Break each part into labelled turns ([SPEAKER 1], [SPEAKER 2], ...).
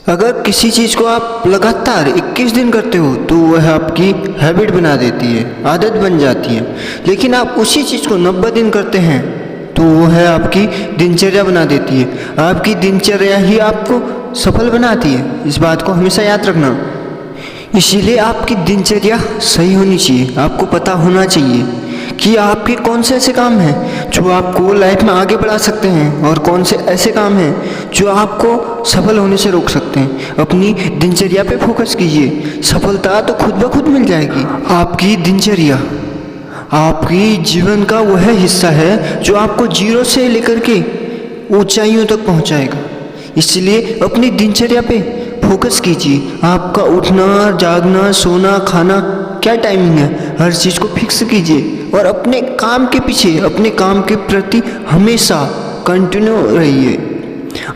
[SPEAKER 1] अगर किसी चीज़ को आप लगातार 21 दिन करते हो तो वह आपकी हैबिट बना देती है, आदत बन जाती है। लेकिन आप उसी चीज़ को 90 दिन करते हैं तो वह आपकी दिनचर्या बना देती है। आपकी दिनचर्या ही आपको सफल बनाती है, इस बात को हमेशा याद रखना। इसीलिए आपकी दिनचर्या सही होनी चाहिए। आपको पता होना चाहिए कि आपके कौन से ऐसे काम हैं जो आपको लाइफ में आगे बढ़ा सकते हैं और कौन से ऐसे काम हैं जो आपको सफल होने से रोक सकते हैं। अपनी दिनचर्या पे फोकस कीजिए, सफलता तो खुद ब खुद मिल जाएगी। आपकी दिनचर्या आपकी जीवन का वह हिस्सा है जो आपको जीरो से लेकर के ऊंचाइयों तक पहुंचाएगा। इसलिए अपनी दिनचर्या पे फोकस कीजिए। आपका उठना, जागना, सोना, खाना क्या टाइमिंग है, हर चीज़ को फिक्स कीजिए और अपने काम के पीछे, अपने काम के प्रति हमेशा कंटिन्यू रहिए।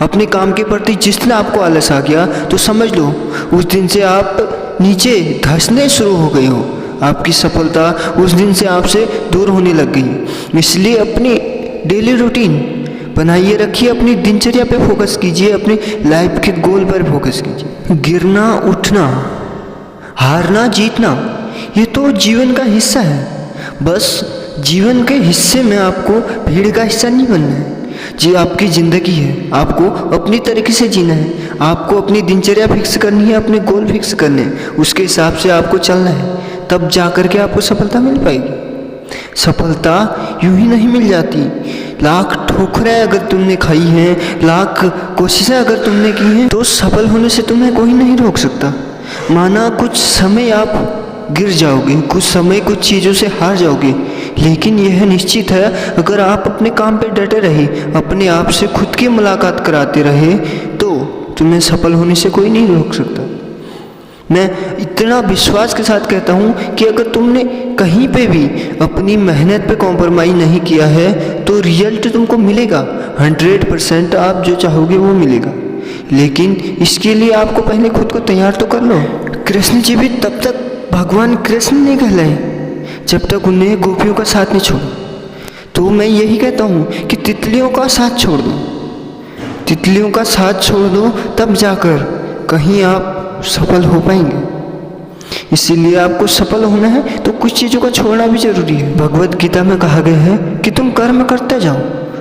[SPEAKER 1] अपने काम के प्रति जिस दिन आपको आलस आ गया तो समझ लो उस दिन से आप नीचे धंसने शुरू हो गए हो। आपकी सफलता उस दिन से आपसे दूर होने लग गई। इसलिए अपनी डेली रूटीन बनाइए रखिए, अपनी दिनचर्या पे फोकस कीजिए, अपनी लाइफ के गोल पर फोकस कीजिए। गिरना, उठना, हारना, जीतना ये तो जीवन का हिस्सा है। बस जीवन के हिस्से में आपको भीड़ का हिस्सा नहीं बनना है। जी आपकी ज़िंदगी है, आपको अपनी तरीके से जीना है। आपको अपनी दिनचर्या फिक्स करनी है, अपने गोल फिक्स करने हैं, उसके हिसाब से आपको चलना है। तब जा कर के आपको सफलता मिल पाएगी। सफलता यूं ही नहीं मिल जाती। लाख ठोकरें अगर तुमने खाई हैं, लाख कोशिशें अगर तुमने की हैं तो सफल होने से तुम्हें कोई नहीं रोक सकता। माना कुछ समय आप गिर जाओगे, कुछ समय कुछ चीज़ों से हार जाओगे, लेकिन यह निश्चित है अगर आप अपने काम पे डटे रहे, अपने आप से खुद की मुलाकात कराते रहे तो तुम्हें सफल होने से कोई नहीं रोक सकता। मैं इतना विश्वास के साथ कहता हूँ कि अगर तुमने कहीं पे भी अपनी मेहनत पे कॉम्प्रोमाइज़ नहीं किया है तो रिजल्ट तुमको मिलेगा। 100% आप जो चाहोगे वो मिलेगा। लेकिन इसके लिए आपको पहले खुद को तैयार तो कर लो। कृष्ण जी भी तब तक भगवान कृष्ण नहीं कहलाए जब तक उन्हें गोपियों का साथ नहीं छोड़ा। तो मैं यही कहता हूँ कि तितलियों का साथ छोड़ दो, तितलियों का साथ छोड़ दो, तब जाकर कहीं आप सफल हो पाएंगे। इसीलिए आपको सफल होना है तो कुछ चीज़ों का छोड़ना भी जरूरी है। भगवत गीता में कहा गया है कि तुम कर्म करते जाओ,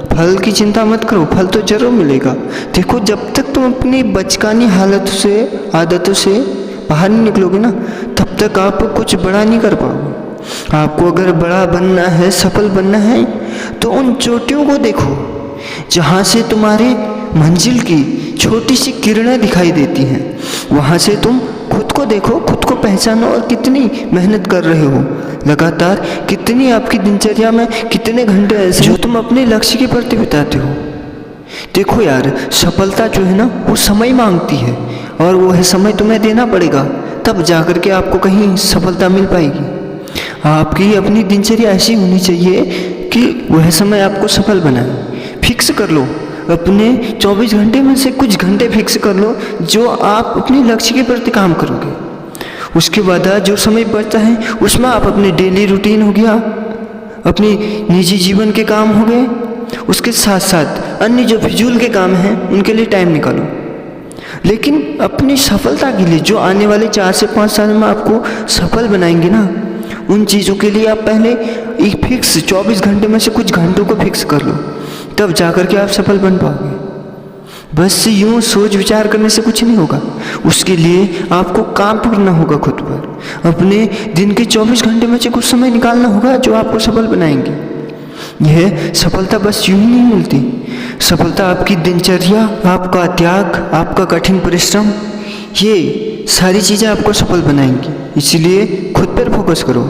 [SPEAKER 1] फल की चिंता मत करो, फल तो जरूर मिलेगा। देखो जब तक तुम अपनी बचकानी हालत से, आदतों से बाहर नहीं निकलोगे ना, तब तक आप कुछ बड़ा नहीं कर पाओगे। आपको अगर बड़ा बनना है, सफल बनना है तो उन चोटियों को देखो जहाँ से तुम्हारे मंजिल की छोटी सी किरणें दिखाई देती हैं। वहाँ से तुम खुद को देखो, खुद को पहचानो और कितनी मेहनत कर रहे हो लगातार, कितनी आपकी दिनचर्या में कितने घंटे ऐसे जो तुम अपने लक्ष्य के प्रति बिताते हो। देखो यार, सफलता जो है ना वो समय मांगती है और वह समय तुम्हें देना पड़ेगा, तब जाकर के आपको कहीं सफलता मिल पाएगी। आपकी अपनी दिनचर्या ऐसी होनी चाहिए कि वह समय आपको सफल बनाए। फिक्स कर लो, अपने 24 घंटे में से कुछ घंटे फिक्स कर लो जो आप अपने लक्ष्य के प्रति काम करोगे। उसके बाद जो समय बचता है उसमें आप अपने डेली रूटीन हो गया, अपनी निजी जीवन के काम हो गए, उसके साथ साथ अन्य जो फिजूल के काम हैं उनके लिए टाइम निकालो। लेकिन अपनी सफलता के लिए जो आने वाले 4 से 5 साल में आपको सफल बनाएंगे ना, उन चीज़ों के लिए आप पहले एक फिक्स 24 घंटे में से कुछ घंटों को फिक्स कर लो, तब जाकर के आप सफल बन पाओगे। बस यूँ सोच विचार करने से कुछ नहीं होगा। उसके लिए आपको काम करना होगा खुद पर। अपने दिन के 24 घंटे में से कुछ समय निकालना होगा जो आपको सफल बनाएंगे। यह सफलता बस यूं ही नहीं मिलती। सफलता आपकी दिनचर्या, आपका त्याग, आपका कठिन परिश्रम, ये सारी चीज़ें आपको सफल बनाएंगी। इसलिए खुद पर फोकस करो।